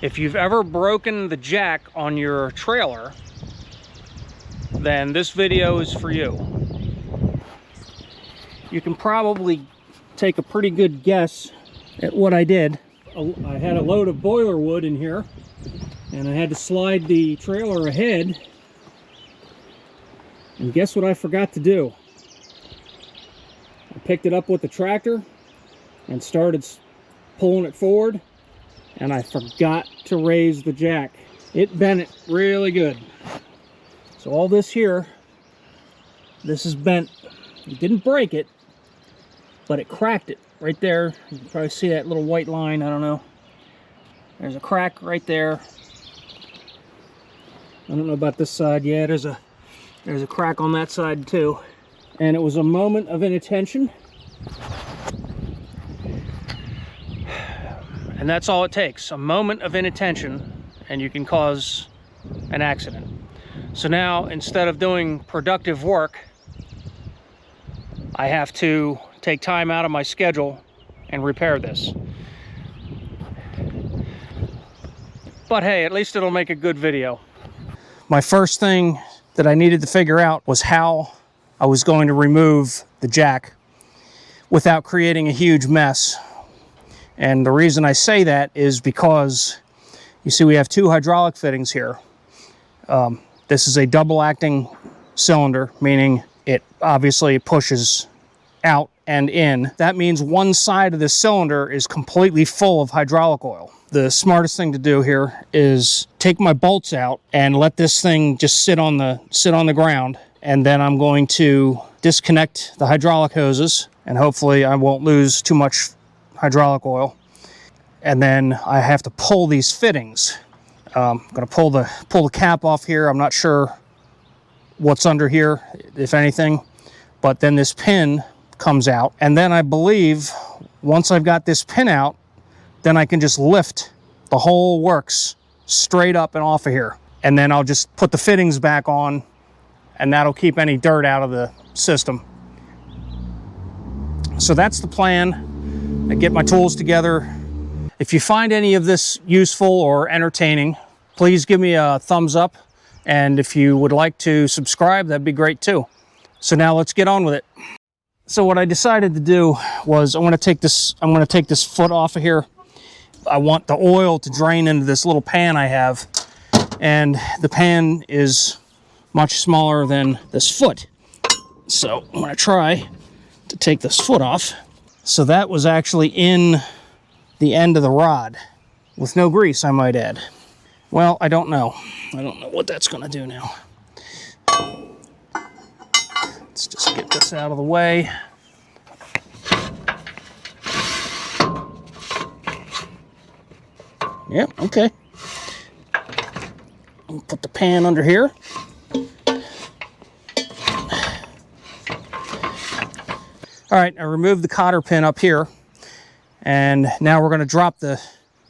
If you've ever broken the jack on your trailer, then this video is for you. You can probably take a pretty good guess at what I did. I had a load of boiler wood in here, and I had to slide the trailer ahead. And guess what I forgot to do? I picked it up with the tractor and started pulling it forward, and I forgot to raise the jack. It bent it really good. So all this here, this is bent. You didn't break it, but it cracked it right there. You can probably see that little white line. I don't know. There's a crack right there. I don't know about this side. Yeah, there's a crack on that side too. And it was a moment of inattention. And that's all it takes. A moment of inattention, and you can cause an accident. So now, instead of doing productive work, I have to take time out of my schedule and repair this. But hey, at least it'll make a good video. My first thing that I needed to figure out was how I was going to remove the jack without creating a huge mess. And the reason I say that is because you see we have two hydraulic fittings here. This is a double acting cylinder, meaning it obviously pushes out and in. That means one side of the cylinder is completely full of hydraulic oil. The smartest thing to do here is take my bolts out and let this thing just sit on the ground, and then I'm going to disconnect the hydraulic hoses, and hopefully I won't lose too much hydraulic oil. And then I have to pull these fittings. I'm going to pull the cap off here. I'm not sure what's under here, if anything, but then this pin comes out, and then I believe once I've got this pin out, then I can just lift the whole works straight up and off of here, and then I'll just put the fittings back on, and that'll keep any dirt out of the system. So that's the plan. I get my tools together. If you find any of this useful or entertaining, please give me a thumbs up, and if you would like to subscribe, that'd be great too. So now let's get on with it. So what I decided to do was I'm going to take this foot off of here. I want the oil to drain into this little pan I have, and the pan is much smaller than this foot. So I'm going to try to take this foot off. So that was actually in the end of the rod with no grease, I might add. Well, I don't know. I don't know what that's going to do now. Let's just get this out of the way. Yeah, okay. I'll put the pan under here. All right, I removed the cotter pin up here, and now we're going to drop the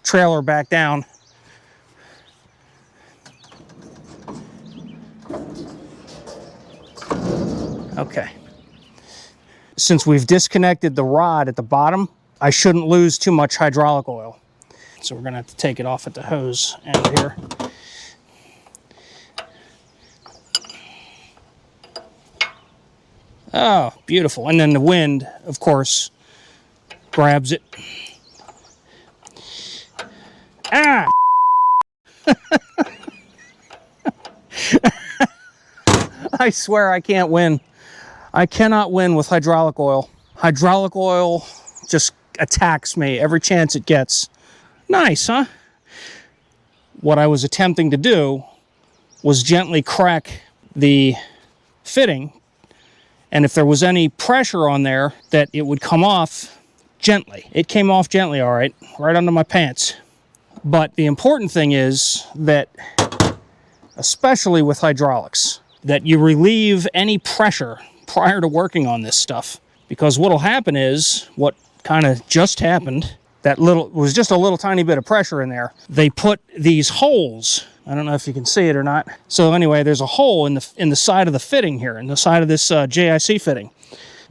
trailer back down. Okay. Since we've disconnected the rod at the bottom, I shouldn't lose too much hydraulic oil. So we're going to have to take it off at the hose end here. Oh, beautiful. And then the wind, of course, grabs it. Ah! I swear I can't win. I cannot win with hydraulic oil. Hydraulic oil just attacks me every chance it gets. Nice, huh? What I was attempting to do was gently crack the fitting, and if there was any pressure on there, that it would come off gently. It came off gently, all right, right under my pants. But the important thing is that, especially with hydraulics, that you relieve any pressure prior to working on this stuff. Because what'll happen is, what kind of just happened, was just a little tiny bit of pressure in there. They put these holes, I don't know if you can see it or not. So anyway, there's a hole in the side of the fitting here, in the side of this JIC fitting.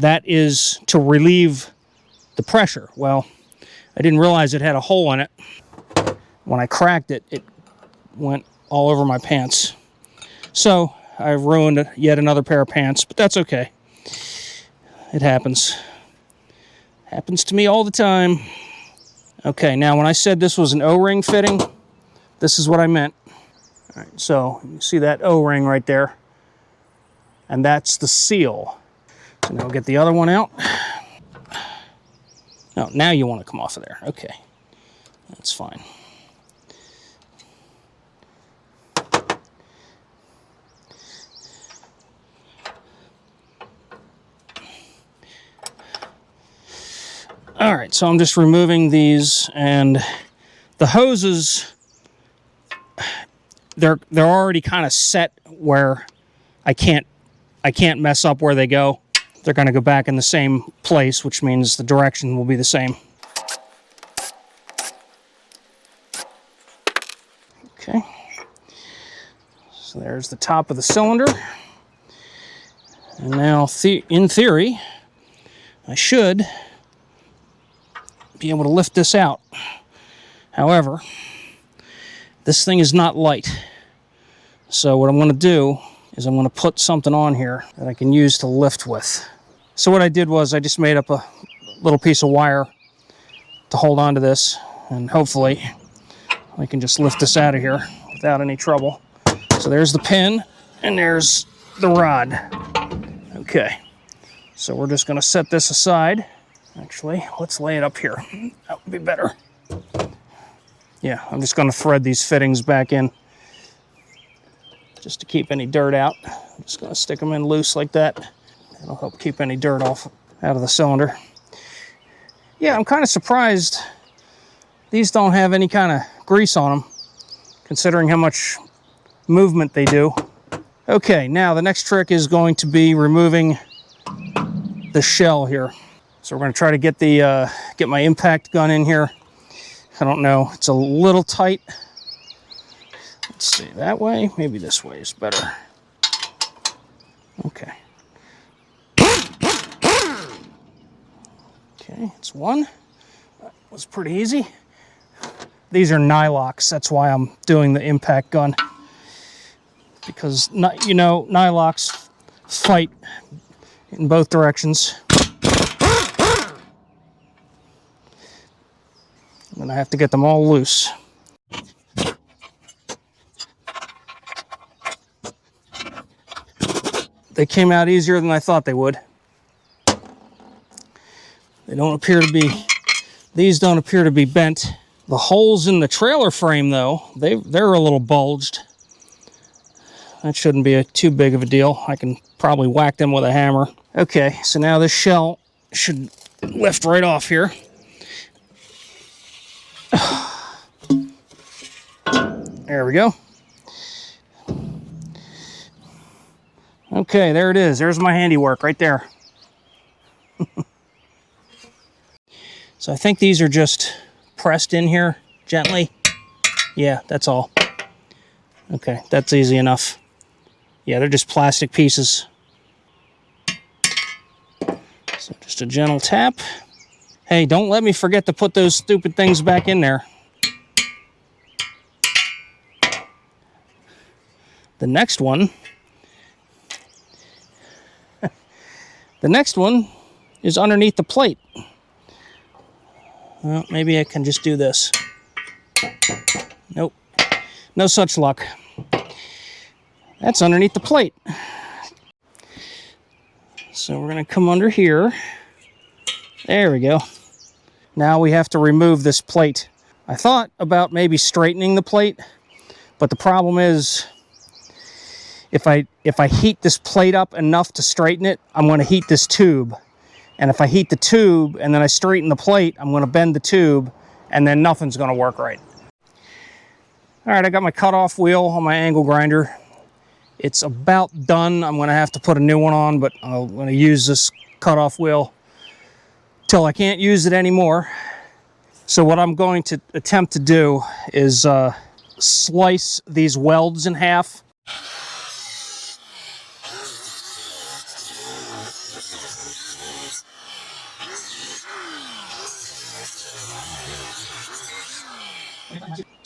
That is to relieve the pressure. Well, I didn't realize it had a hole in it. when I cracked it, it went all over my pants. So I ruined yet another pair of pants, but that's okay. It happens. Happens to me all the time. Okay, now when I said this was an O-ring fitting, this is what I meant. All right, so you see that O-ring right there, and that's the seal. So now we'll get the other one out. No, now you want to come off of there. Okay, that's fine. All right, so I'm just removing these, and the hoses, they're already kind of set where I can't mess up where they go. They're going to go back in the same place, which means the direction will be the same. Okay. So there's the top of the cylinder. And now, in theory, I should be able to lift this out. However, this thing is not light. So what I'm going to do is I'm going to put something on here that I can use to lift with. So what I did was I just made up a little piece of wire to hold onto this, and hopefully I can just lift this out of here without any trouble. So there's the pin, and there's the rod. Okay, so we're just going to set this aside. Actually, let's lay it up here. That would be better. Yeah, I'm just going to thread these fittings back in just to keep any dirt out. I'm just going to stick them in loose like that. That'll help keep any dirt out of the cylinder. Yeah, I'm kind of surprised these don't have any kind of grease on them, considering how much movement they do. Okay, now the next trick is going to be removing the shell here. So we're going to try to get my impact gun in here. I don't know, it's a little tight. Let's see, that way, maybe this way is better. Okay. Okay, it's one. That was pretty easy. These are nylocks, that's why I'm doing the impact gun. Because, you know, nylocks fight in both directions. And I have to get them all loose. They came out easier than I thought they would. They don't appear to be, these don't appear to be bent. The holes in the trailer frame though, they're a little bulged. That shouldn't be too big of a deal. I can probably whack them with a hammer. Okay, so now this shell should lift right off here. There we go. Okay, there it is. There's my handiwork right there. So I think these are just pressed in here gently. Yeah, that's all. Okay, that's easy enough. Yeah, they're just plastic pieces. So just a gentle tap. Hey, don't let me forget to put those stupid things back in there. The next one is underneath the plate. Well, maybe I can just do this. Nope, no such luck. That's underneath the plate. So we're going to come under here. There we go. Now we have to remove this plate. I thought about maybe straightening the plate, but the problem is if I heat this plate up enough to straighten it, I'm going to heat this tube. And if I heat the tube and then I straighten the plate, I'm going to bend the tube and then nothing's going to work right. All right, I got my cutoff wheel on my angle grinder. It's about done. I'm going to have to put a new one on, but I'm going to use this cutoff wheel till I can't use it anymore. So what I'm going to attempt to do is slice these welds in half.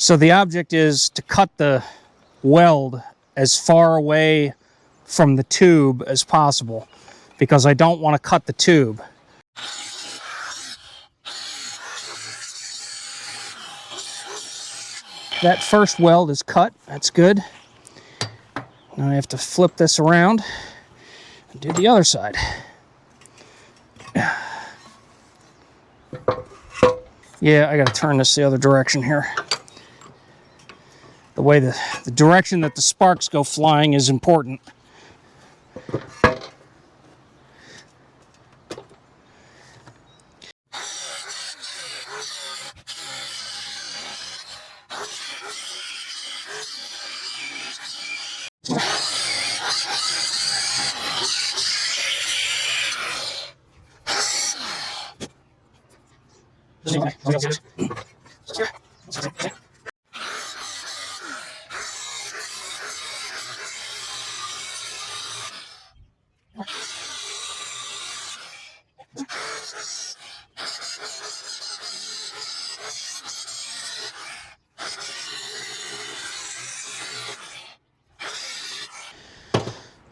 So the object is to cut the weld as far away from the tube as possible, because I don't want to cut the tube. That first weld is cut. That's good. Now I have to flip this around and do the other side. Yeah, I got to turn this the other direction here. The way the direction that the sparks go flying is important.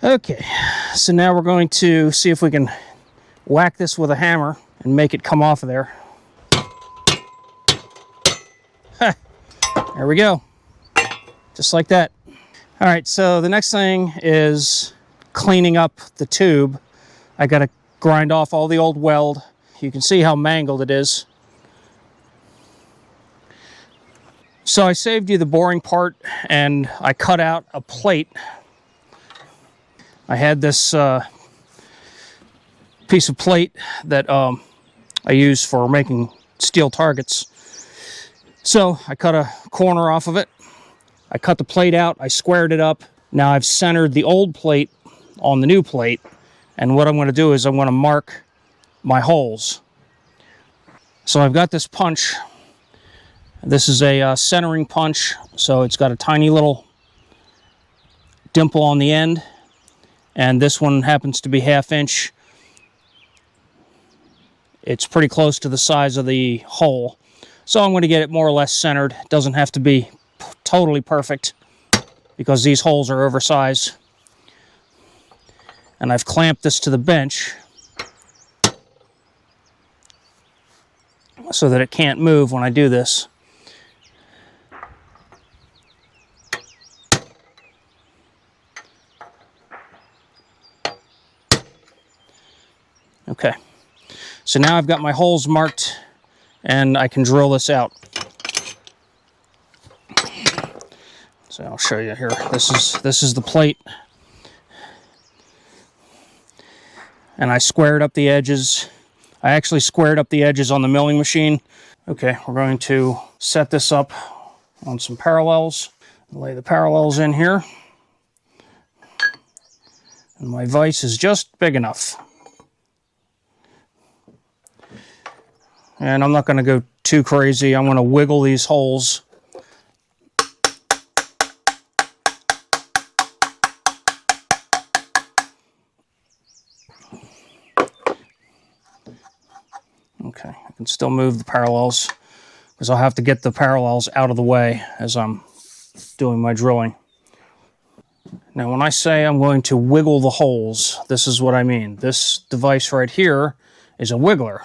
Okay, so now we're going to see if we can whack this with a hammer and make it come off of there. There we go. Just like that. All right, so the next thing is cleaning up the tube. I got to grind off all the old weld. You can see how mangled it is. So I saved you the boring part, and I cut out a plate. I had this piece of plate that I use for making steel targets. So I cut a corner off of it. I cut the plate out. I squared it up. Now I've centered the old plate on the new plate. And what I'm going to do is I'm going to mark my holes. So I've got this punch. This is a centering punch. So it's got a tiny little dimple on the end. And this one happens to be 1/2 inch. It's pretty close to the size of the hole. So I'm going to get it more or less centered. It doesn't have to be totally perfect because these holes are oversized. And I've clamped this to the bench so that it can't move when I do this. Okay, so now I've got my holes marked and I can drill this out. So I'll show you here. This is the plate. And I squared up the edges. I actually squared up the edges on the milling machine. Okay, we're going to set this up on some parallels. Lay the parallels in here. And my vise is just big enough. And I'm not going to go too crazy. I'm going to wiggle these holes. Okay, I can still move the parallels because I'll have to get the parallels out of the way as I'm doing my drilling. Now, when I say I'm going to wiggle the holes, this is what I mean. This device right here is a wiggler.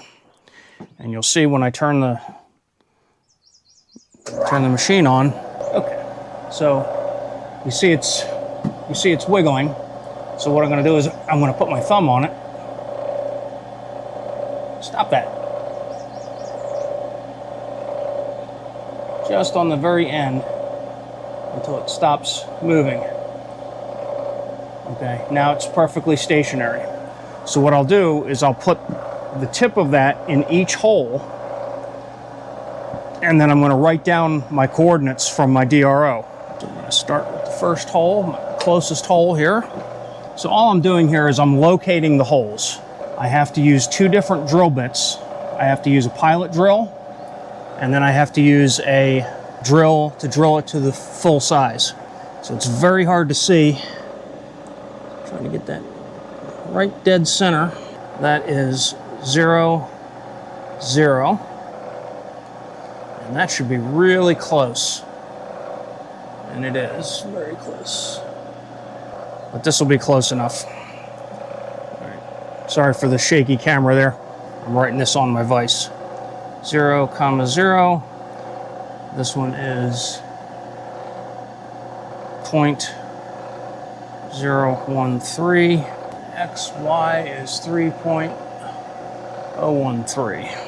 And you'll see when I turn the machine on. Okay, so you see it's wiggling. So what I'm going to do is I'm going to put my thumb on it. Stop that. Just on the very end until it stops moving. Okay, now it's perfectly stationary. So what I'll do is I'll put the tip of that in each hole, and then I'm going to write down my coordinates from my DRO. So I'm going to start with the first hole, my closest hole here. So all I'm doing here is I'm locating the holes. I have to use 2 different drill bits. I have to use a pilot drill, and then I have to use a drill to drill it to the full size. So it's very hard to see. I'm trying to get that right dead center. That is 0, 0. And that should be really close. And it is very close. But this will be close enough. All right. Sorry for the shaky camera there. I'm writing this on my vise. 0,0. This one is 0.013. XY is 3.013.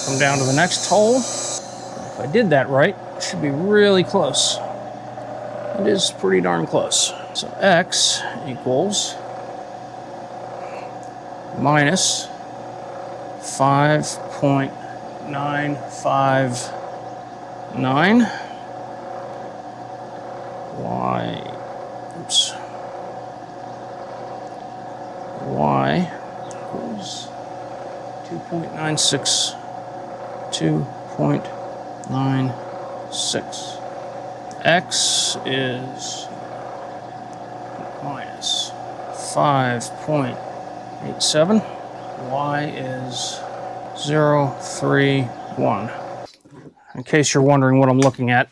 Come down to the next hole. If I did that right, it should be really close. It is pretty darn close. So X equals minus 5.959. Y equals 2.96. 2.96. X is minus 5.87. Y is 0.31. In case you're wondering what I'm looking at,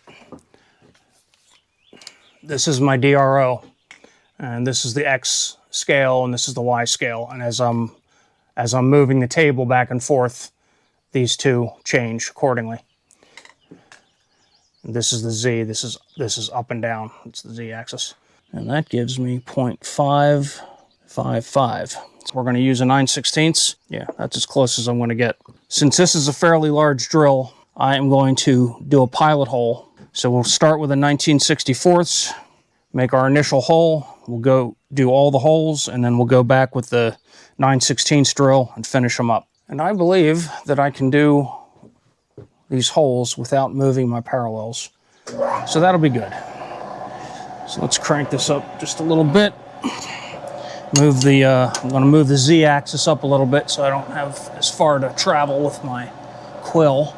this is my DRO, and this is the X scale, and this is the Y scale. And as I'm moving the table back and forth, these two change accordingly. This is the Z. This is up and down. It's the Z axis, and that gives me 0.555. So we're going to use a 9/16. Yeah, that's as close as I'm going to get. Since this is a fairly large drill, I am going to do a pilot hole. So we'll start with a 19/64, make our initial hole. We'll go do all the holes, and then we'll go back with the 9/16 drill and finish them up. And I believe that I can do these holes without moving my parallels. So that'll be good. So let's crank this up just a little bit. I'm going to move the Z axis up a little bit so I don't have as far to travel with my quill.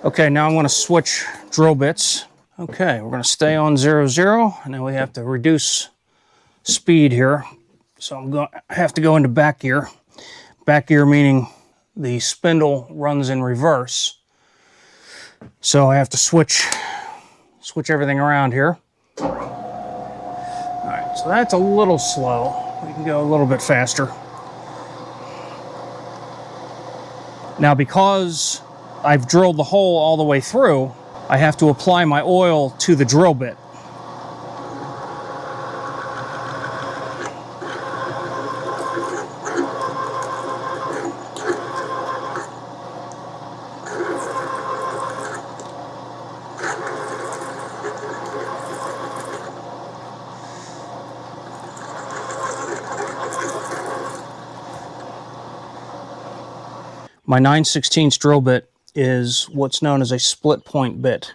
Okay, now I'm going to switch drill bits. Okay, we're going to stay on 0, and then we have to reduce speed here. So I have to go into back gear. Back gear meaning the spindle runs in reverse. So I have to switch everything around here. All right, so that's a little slow. We can go a little bit faster. Now, because I've drilled the hole all the way through, I have to apply my oil to the drill bit. My 9/16 drill bit is what's known as a split point bit.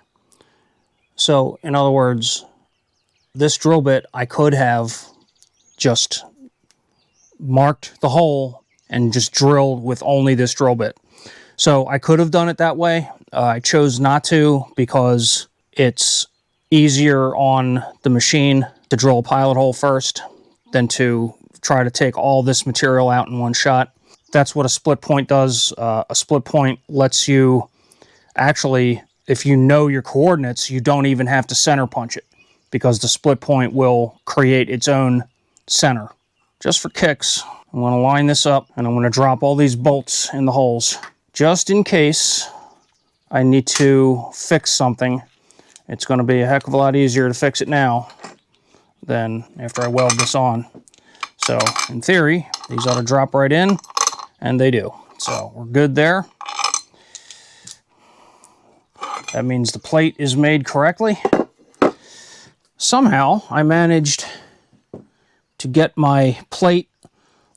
So, in other words, this drill bit, I could have just marked the hole and just drilled with only this drill bit. So I could have done it that way. I chose not to because it's easier on the machine to drill a pilot hole first than to try to take all this material out in one shot. That's what a split point does. A split point lets you actually, if you know your coordinates, you don't even have to center punch it because the split point will create its own center. Just for kicks, I'm going to line this up and I'm going to drop all these bolts in the holes. Just in case I need to fix something, it's going to be a heck of a lot easier to fix it now than after I weld this on. So in theory, these ought to drop right in, and they do. So we're good there. That means the plate is made correctly. Somehow I managed to get my plate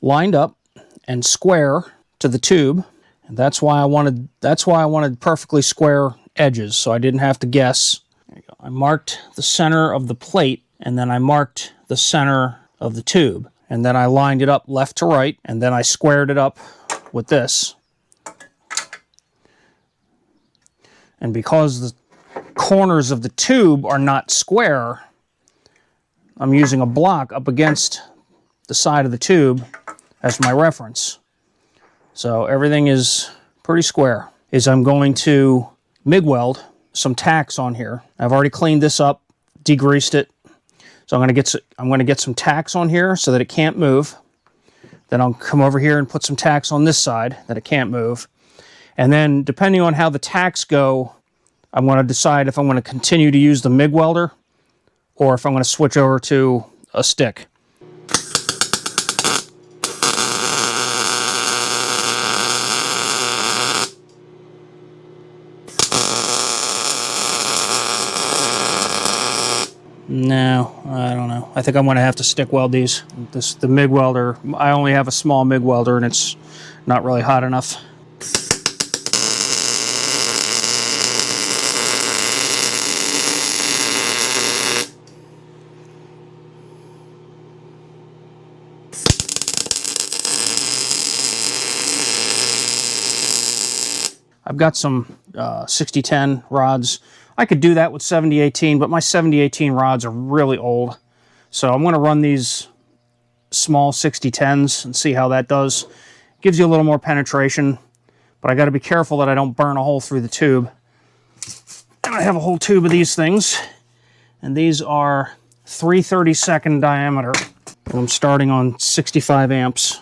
lined up and square to the tube. And that's why I wanted perfectly square edges, so I didn't have to guess. There you go. I marked the center of the plate, and then I marked the center of the tube. And then I lined it up left to right, and then I squared it up with this. And because the corners of the tube are not square, I'm using a block up against the side of the tube as my reference. So everything is pretty square. I'm going to MIG weld some tacks on here. I've already cleaned this up, degreased it. So I'm going to get some tacks on here so that it can't move. Then I'll come over here and put some tacks on this side that it can't move. And then depending on how the tacks go, I'm going to decide if I'm going to continue to use the MIG welder or if I'm going to switch over to a stick. No, I don't know. I think I'm going to have to stick weld these. The MIG welder, I only have a small MIG welder and it's not really hot enough. I've got some 60-10 rods. I could do that with 70-18, but my 70-18 rods are really old. So I'm going to run these small 60-10s and see how that does. Gives you a little more penetration, but I got to be careful that I don't burn a hole through the tube. And I have a whole tube of these things, and these are 3/32 diameter. And I'm starting on 65 amps.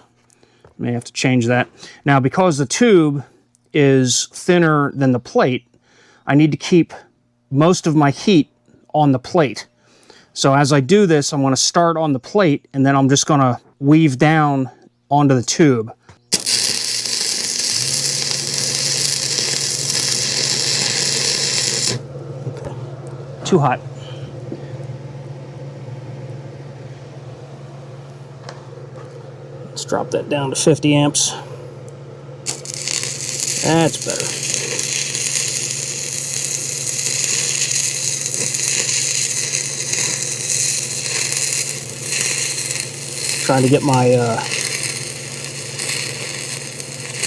May have to change that. Now, because the tube is thinner than the plate, I need to keep most of my heat on the plate. So as I do this, I'm going to start on the plate and then I'm just going to weave down onto the tube. Too hot. Let's drop that down to 50 amps. That's better. Trying to get my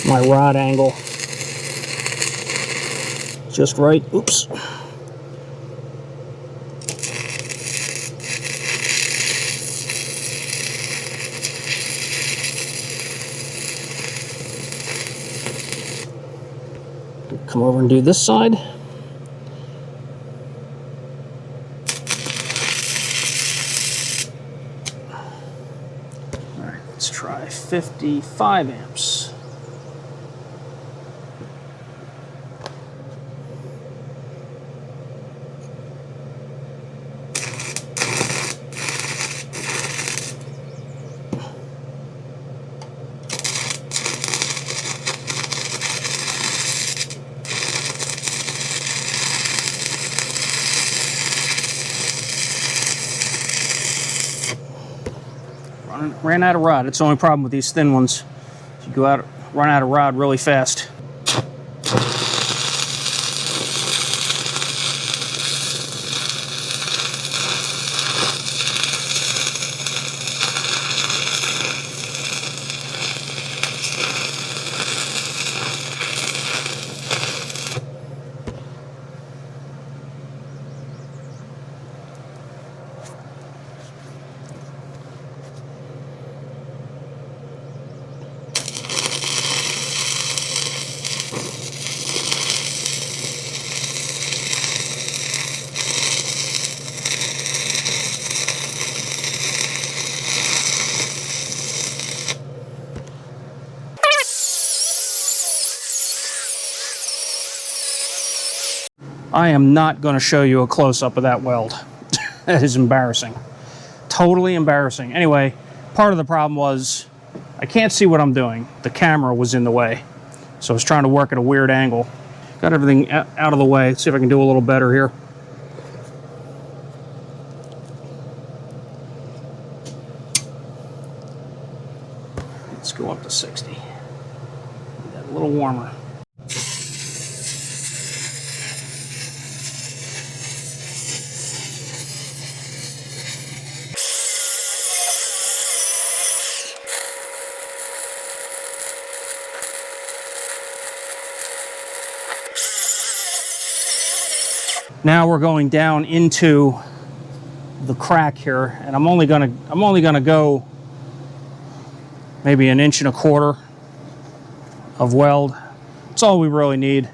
my rod angle just right. Oops. Come over and do this side. All right, let's try 55 amps. Ran out of rod. It's the only problem with these thin ones. You run out of rod really fast. I am not going to show you a close-up of that weld. That is embarrassing. Totally embarrassing. Anyway, part of the problem was I can't see what I'm doing. The camera was in the way. So I was trying to work at a weird angle. Got everything out of the way. Let's see if I can do a little better here. Let's go up to 60. That a little warmer. Now we're going down into the crack here, and I'm only gonna go maybe 1.25 inches of weld. That's all we really need.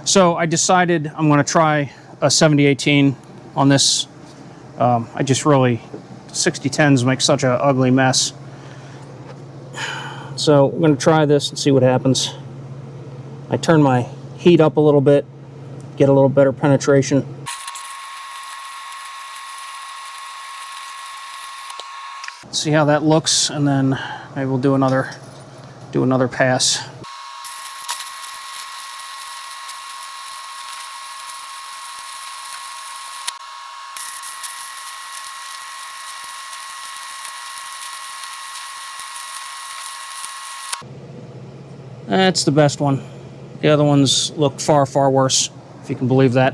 So I decided I'm going to try a 7018 on this. I just really, 6010s make such an ugly mess. So I'm going to try this and see what happens. I turn my heat up a little bit, get a little better penetration. See how that looks, and then maybe we'll do another pass. That's the best one. The other ones look far, far worse, if you can believe that.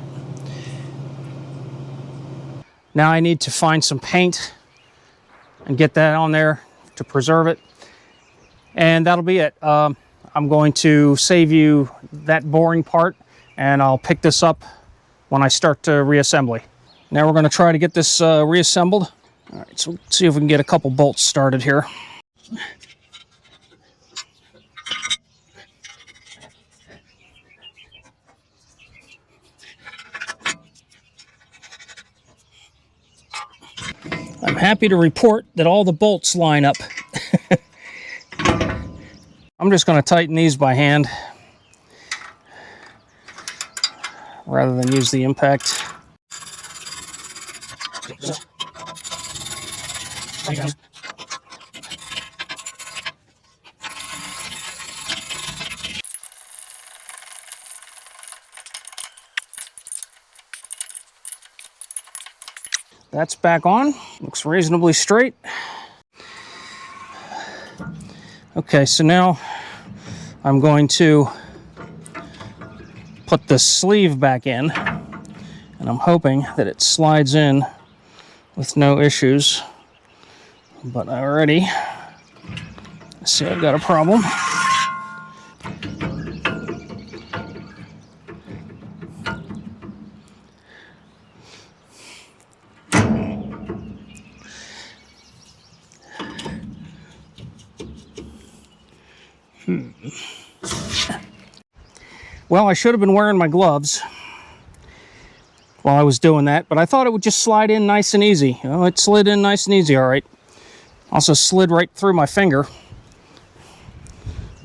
Now I need to find some paint and get that on there to preserve it. And that'll be it. I'm going to save you that boring part, and I'll pick this up when I start to reassembly. Now we're going to try to get this reassembled. All right, so let's see if we can get a couple bolts started here. I'm happy to report that all the bolts line up. I'm just going to tighten these by hand rather than use the impact. That's back on. Looks reasonably straight. Okay, so now I'm going to put the sleeve back in, and I'm hoping that it slides in with no issues. But I already see I've got a problem. Well, I should have been wearing my gloves while I was doing that, but I thought it would just slide in nice and easy. Well, it slid in nice and easy, all right. Also slid right through my finger.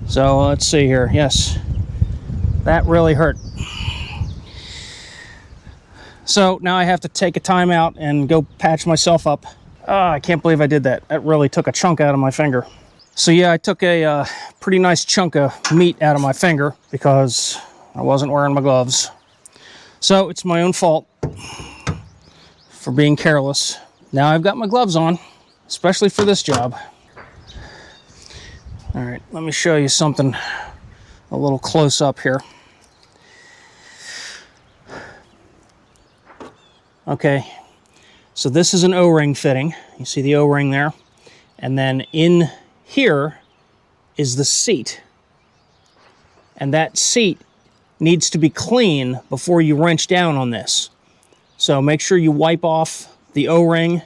So let's see here. Yes, that really hurt. So now I have to take a time out and go patch myself up. I can't believe I did that. That really took a chunk out of my finger. So yeah, I took a pretty nice chunk of meat out of my finger because I wasn't wearing my gloves. So it's my own fault for being careless. Now I've got my gloves on, especially for this job. All right, let me show you something a little close up here. Okay, so this is an O-ring fitting. You see the O-ring there? And then in here is the seat. And that seat needs to be clean before you wrench down on this. So make sure you wipe off the O-ring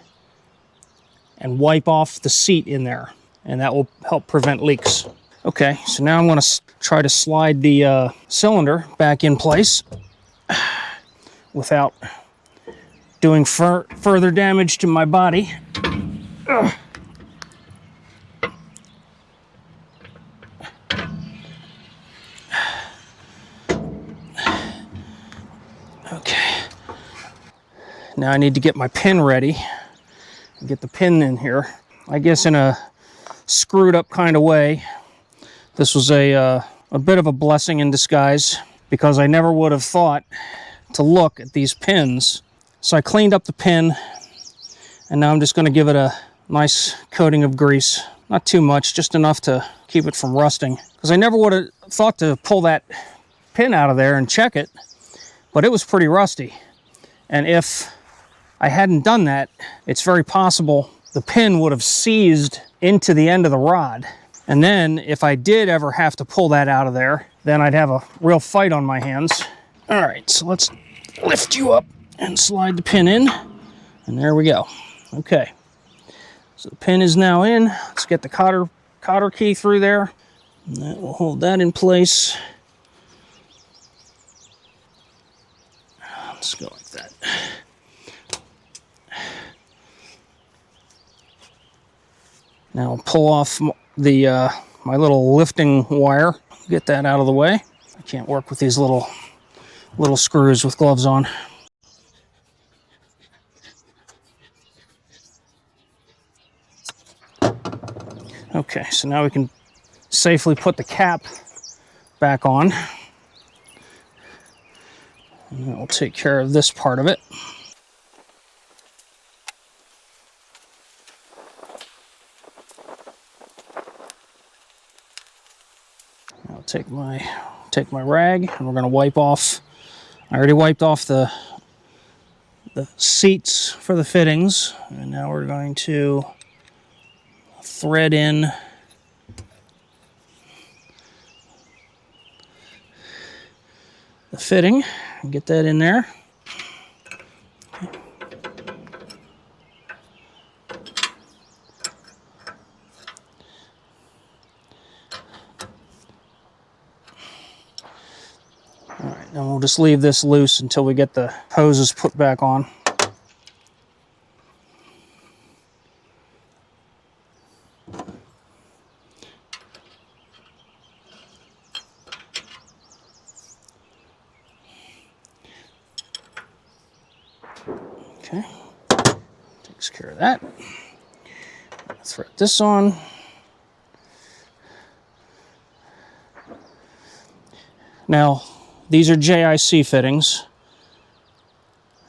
and wipe off the seat in there, and that will help prevent leaks. Okay, so now I'm going to try to slide the cylinder back in place without doing further damage to my body. Ugh. Okay. Now I need to get my pin ready. Get the pin in here. I guess in a screwed up kind of way. This was a bit of a blessing in disguise because I never would have thought to look at these pins. So I cleaned up the pin, and now I'm just going to give it a nice coating of grease. Not too much, just enough to keep it from rusting. Because I never would have thought to pull that pin out of there and check it, but it was pretty rusty. And if I hadn't done that, it's very possible the pin would have seized into the end of the rod. And then if I did ever have to pull that out of there, then I'd have a real fight on my hands. All right, so let's lift you up and slide the pin in. And there we go. Okay, so the pin is now in. Let's get the cotter key through there. And that will hold that in place. Let's go like that. Now I'll pull off the my little lifting wire. Get that out of the way. I can't work with these little screws with gloves on. Okay, so now we can safely put the cap back on. And that will take care of this part of it. I'll take my rag, and we're going to wipe off. I already wiped off the seats for the fittings, and now we're going to thread in the fitting and get that in there. All right, then we'll just leave this loose until we get the hoses put back on. Okay, takes care of that. Thread this on. Now, these are JIC fittings,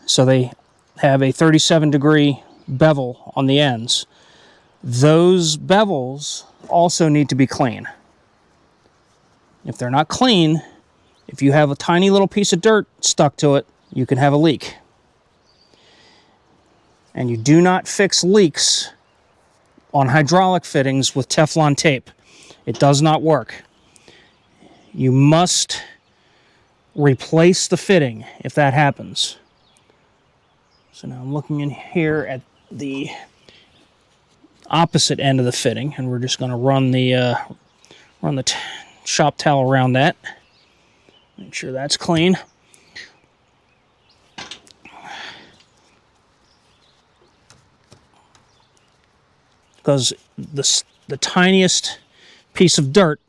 so they have a 37-degree bevel on the ends. Those bevels also need to be clean. If they're not clean, if you have a tiny little piece of dirt stuck to it, you can have a leak. And you do not fix leaks on hydraulic fittings with Teflon tape. It does not work. You must replace the fitting if that happens. So now I'm looking in here at the opposite end of the fitting, and we're just going to run the shop towel around that. Make sure that's clean. Because the tiniest piece of dirt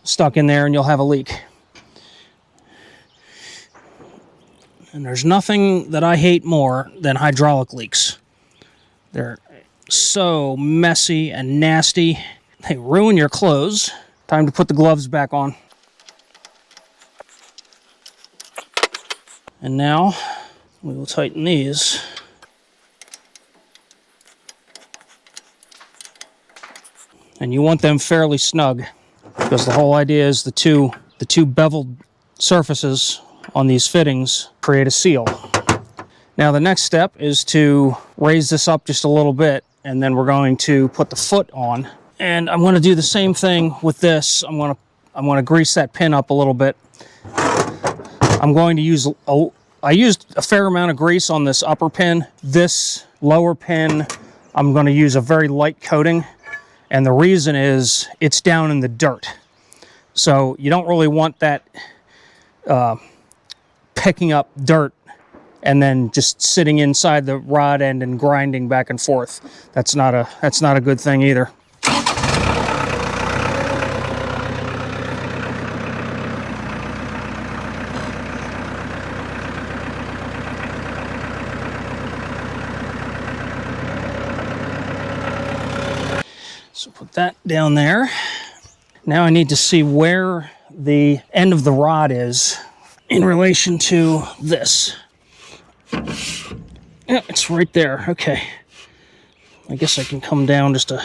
stuck in there and you'll have a leak. And there's nothing that I hate more than hydraulic leaks. They're so messy and nasty. They ruin your clothes. Time to put the gloves back on. And now we will tighten these. And you want them fairly snug, because the whole idea is the two beveled surfaces on these fittings create a seal. Now the next step is to raise this up just a little bit, and then we're going to put the foot on. And I'm going to do the same thing with this. I'm going to grease that pin up a little bit. I'm going to use I used a fair amount of grease on this upper pin. This lower pin, I'm going to use a very light coating. And the reason is it's down in the dirt. So you don't really want that picking up dirt and then just sitting inside the rod end and grinding back and forth. That's not a good thing either. So put that down there. Now I need to see where the end of the rod is in relation to this. Yeah, it's right there. Okay. I guess I can come down just a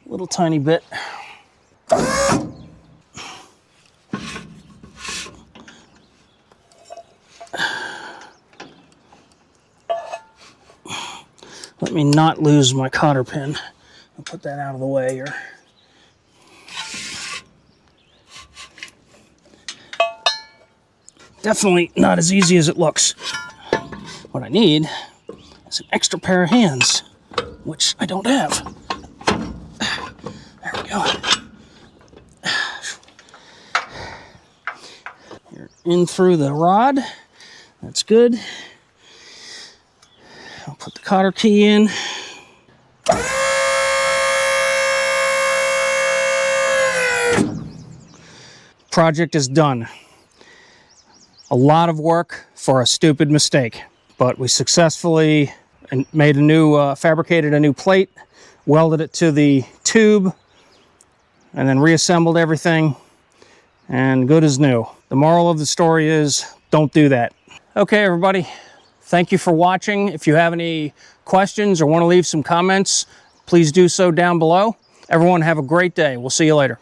little tiny bit. Let me not lose my cotter pin. I'll put that out of the way here. Definitely not as easy as it looks. What I need is an extra pair of hands, which I don't have. There we go. You're in through the rod. That's good. I'll put the cotter key in. Project is done. A lot of work for a stupid mistake, but we successfully made a new, fabricated a new plate, welded it to the tube, and then reassembled everything, and good as new. The moral of the story is, don't do that. Okay, everybody, thank you for watching. If you have any questions or want to leave some comments, please do so down below. Everyone have a great day. We'll see you later.